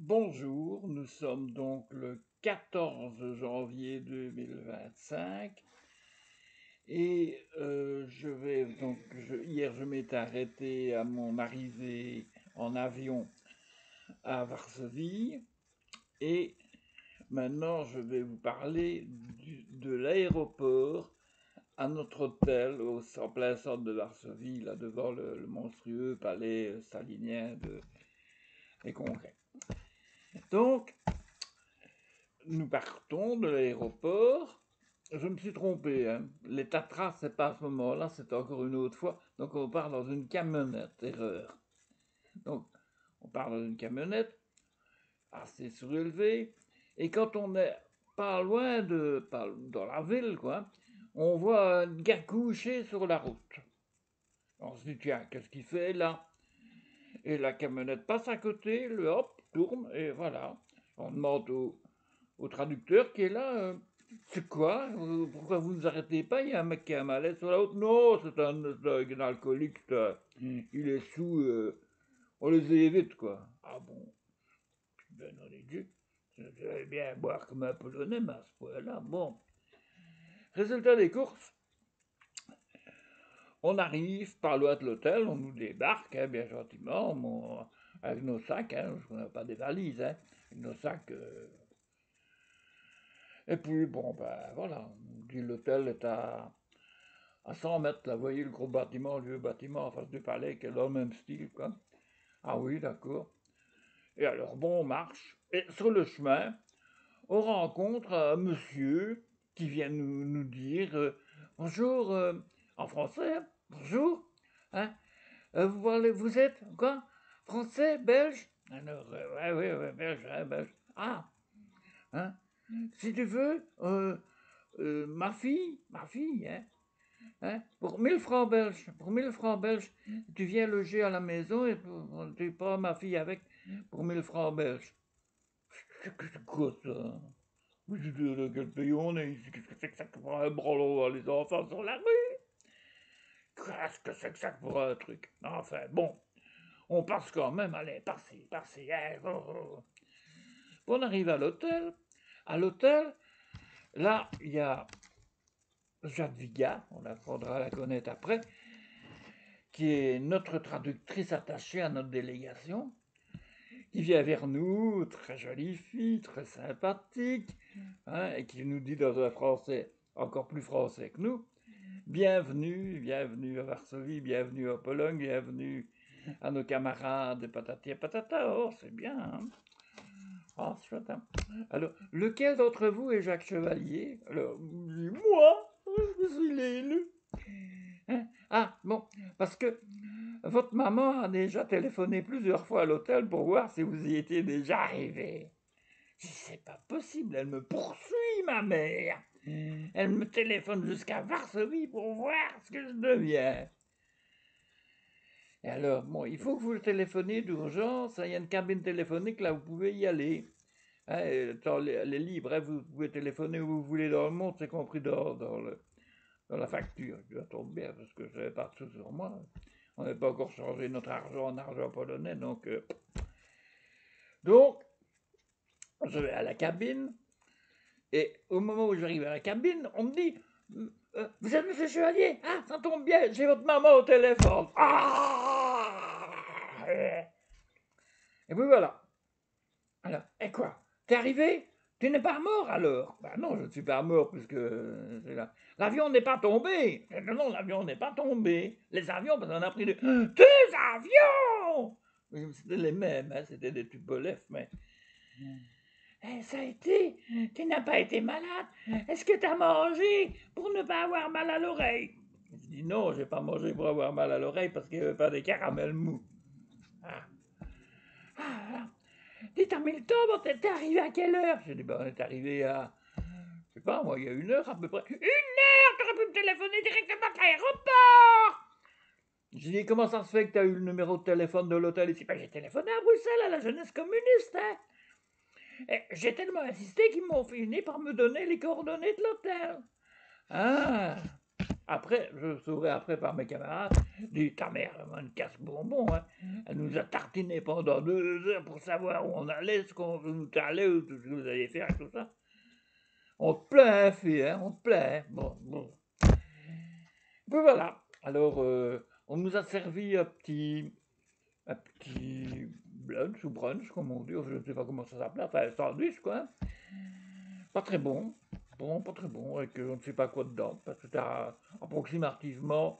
Bonjour, nous sommes donc le 14 janvier 2025 et hier je m'étais arrêté à mon arrivée en avion à Varsovie et maintenant je vais vous parler de l'aéroport à notre hôtel en plein centre de Varsovie, là devant le monstrueux palais stalinien des congrès. Donc, nous partons de l'aéroport. Je me suis trompé, hein. Les Tatras, c'est pas à ce moment-là, c'est encore une autre fois. Donc on part dans une camionnette, erreur. Donc on part dans une camionnette assez surélevée. Et quand on est pas loin dans la ville, quoi, on voit un gars couché sur la route. On se dit, tiens, qu'est-ce qu'il fait là? Et la camionnette passe à côté, le hop, tourne, et voilà. On demande au traducteur qui est là, c'est quoi? Pourquoi vous ne vous arrêtez pas? Il y a un mec qui a un malaise sur la route. Non, c'est un alcoolique, il est sous, on les évite, quoi. Ah bon? Ben non, les dieux, je devais bien boire comme un polonais, mais à ce point-là, bon. Résultat des courses, on arrive par loin de l'hôtel, on nous débarque, hein, bien gentiment, avec nos sacs, hein, parce qu'on n'a pas des valises, hein, avec nos sacs. Et puis, bon, ben voilà, on dit l'hôtel est à 100 mètres, là, vous voyez le gros bâtiment, le vieux bâtiment en face du palais, qui est dans le même style, quoi. Ah oui, d'accord. Et alors, bon, on marche, et sur le chemin, on rencontre un monsieur qui vient nous dire bonjour, en français, hein, bonjour, hein, vous êtes, quoi, français, belge? Alors, ouais, belge, hein, belge. Ah, hein, si tu veux, ma fille, hein, pour 1000 francs belges, tu viens loger à la maison et tu prends ma fille avec pour 1000 francs belges. C'est quoi ça? Mais je dis, dans quel pays on est ici? Qu'est-ce que c'est que ça pour un branlo les enfants sur la rue? Qu'est-ce que c'est que ça pour un truc? Enfin, bon, on passe quand même, allez, par-ci, hein, oh, oh. On arrive à l'hôtel. À l'hôtel, là, il y a Jadwiga, on apprendra à la connaître après, qui est notre traductrice attachée à notre délégation, qui vient vers nous, très jolie fille, très sympathique, hein, et qui nous dit dans un français encore plus français que nous, bienvenue à Varsovie, bienvenue en Pologne, bienvenue à nos camarades, patati et patata, oh c'est bien, hein. Oh, c'est chouette, hein. Alors, lequel d'entre vous est Jacques Chevalier? Alors, moi, je suis l'élu. Hein? Ah, bon, parce que votre maman a déjà téléphoné plusieurs fois à l'hôtel pour voir si vous y étiez déjà arrivé. C'est pas possible, elle me poursuit, ma mère. Elle me téléphone jusqu'à Varsovie pour voir ce que je deviens. Et alors, bon, il faut que vous le téléphoniez d'urgence. Il y a une cabine téléphonique, là, vous pouvez y aller. Hein, elle est libre, hein, vous pouvez téléphoner où vous voulez dans le monde, c'est compris dans la facture. Ça tombe bien, parce que je n'avais pas de sous sur moi. On n'a pas encore changé notre argent en argent polonais, donc je vais à la cabine, et au moment où j'arrive à la cabine, on me dit vous êtes monsieur Chevalier? Ah, ça tombe bien, j'ai votre maman au téléphone. Ah, et puis voilà. Alors, et quoi? T'es arrivé? Tu n'es pas mort alors? Ben non, je ne suis pas mort puisque c'est là. L'avion n'est pas tombé. Non, l'avion n'est pas tombé. Les avions, parce qu'on a pris deux avions. C'était les mêmes, hein, c'était des Tupolev, mais. Ça a été? Tu n'as pas été malade? Est-ce que tu as mangé pour ne pas avoir mal à l'oreille? Je dis non, j'ai pas mangé pour avoir mal à l'oreille parce qu'il n'y avait pas des caramels mous. Ah. Ah, dis, t'as mis le temps, bon, t'es arrivé à quelle heure? J'ai dit, ben, on est arrivé à, je sais pas, moi, il y a 1 heure à peu près. 1 heure? T'aurais pu me téléphoner directement de l'aéroport! J'ai dit, comment ça se fait que t'as eu le numéro de téléphone de l'hôtel ici? Ben, j'ai téléphoné à Bruxelles, à la jeunesse communiste, hein. Et j'ai tellement insisté qu'ils m'ont fini par me donner les coordonnées de l'hôtel. Ah, Après, je saurai après par mes camarades, dit ta mère, une casse-bonbon, hein. Elle nous a tartiné pendant 2 heures pour savoir où on allait, ce qu'on nous allait, tout ce que vous alliez faire, tout ça. On te plaît, hein, fille, hein, on te plaît. Bon, bon. Ben voilà. Alors, on nous a servi un petit lunch ou brunch, comme on dit, je ne sais pas comment ça s'appelle, enfin, un sandwich, quoi. Pas très bon. Bon, pas très bon, avec on ne sait pas quoi dedans, parce que t'as approximativement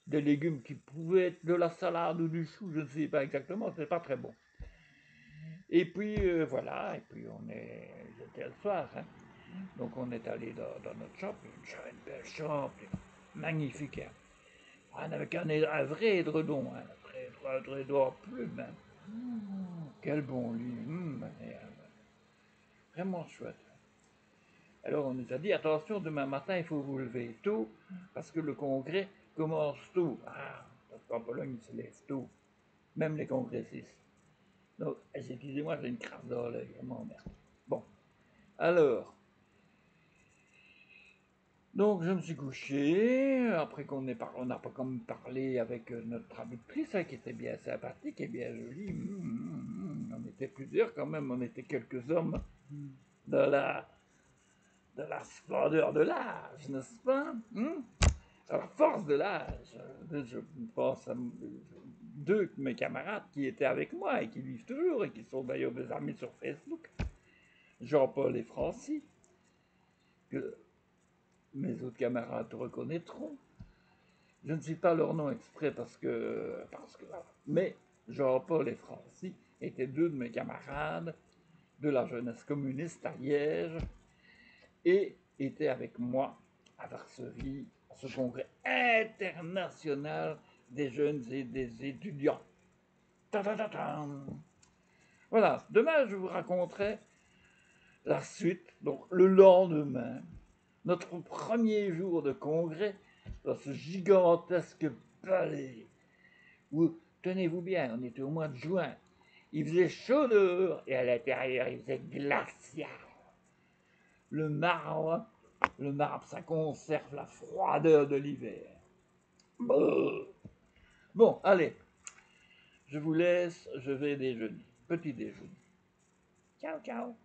des légumes qui pouvaient être de la salade ou du chou, je ne sais pas exactement, c'est pas très bon. Et puis voilà, et puis c'était le soir, hein. Donc on est allé dans notre shop, une belle shop, magnifique, hein. Avec un vrai édredon, hein, un vrai édredon en plume, hein. Quel bon lit, vraiment chouette. Alors on nous a dit, attention, demain matin, il faut vous lever tôt, parce que le congrès commence tôt. Ah, parce qu'en Pologne, ils se lèvent tôt, même les congressistes. Donc, excusez-moi, j'ai une crasse dans l'œil, vraiment merde. Bon, alors, donc je me suis couché, après on n'a pas comme parlé avec notre traductrice, hein, qui était bien sympathique et bien jolie. On était plusieurs quand même, on était quelques hommes de la splendeur de l'âge, n'est-ce pas? À la force de l'âge, je pense à 2 de mes camarades qui étaient avec moi et qui vivent toujours et qui sont d'ailleurs des amis sur Facebook, Jean-Paul et Francis, que mes autres camarades reconnaîtront. Je ne sais pas leur nom exprès parce que voilà. Mais Jean-Paul et Francis étaient 2 de mes camarades de la jeunesse communiste à Liège et étaient avec moi à Varsovie, à ce congrès international des jeunes et des étudiants. Voilà, demain je vous raconterai la suite, donc le lendemain, notre premier jour de congrès dans ce gigantesque palais où, tenez-vous bien, on était au mois de juin, il faisait chaud dehors et à l'intérieur il faisait glacial. Le marbre, ça conserve la froideur de l'hiver. Bon, allez, je vous laisse, je vais déjeuner. Petit déjeuner. Ciao, ciao.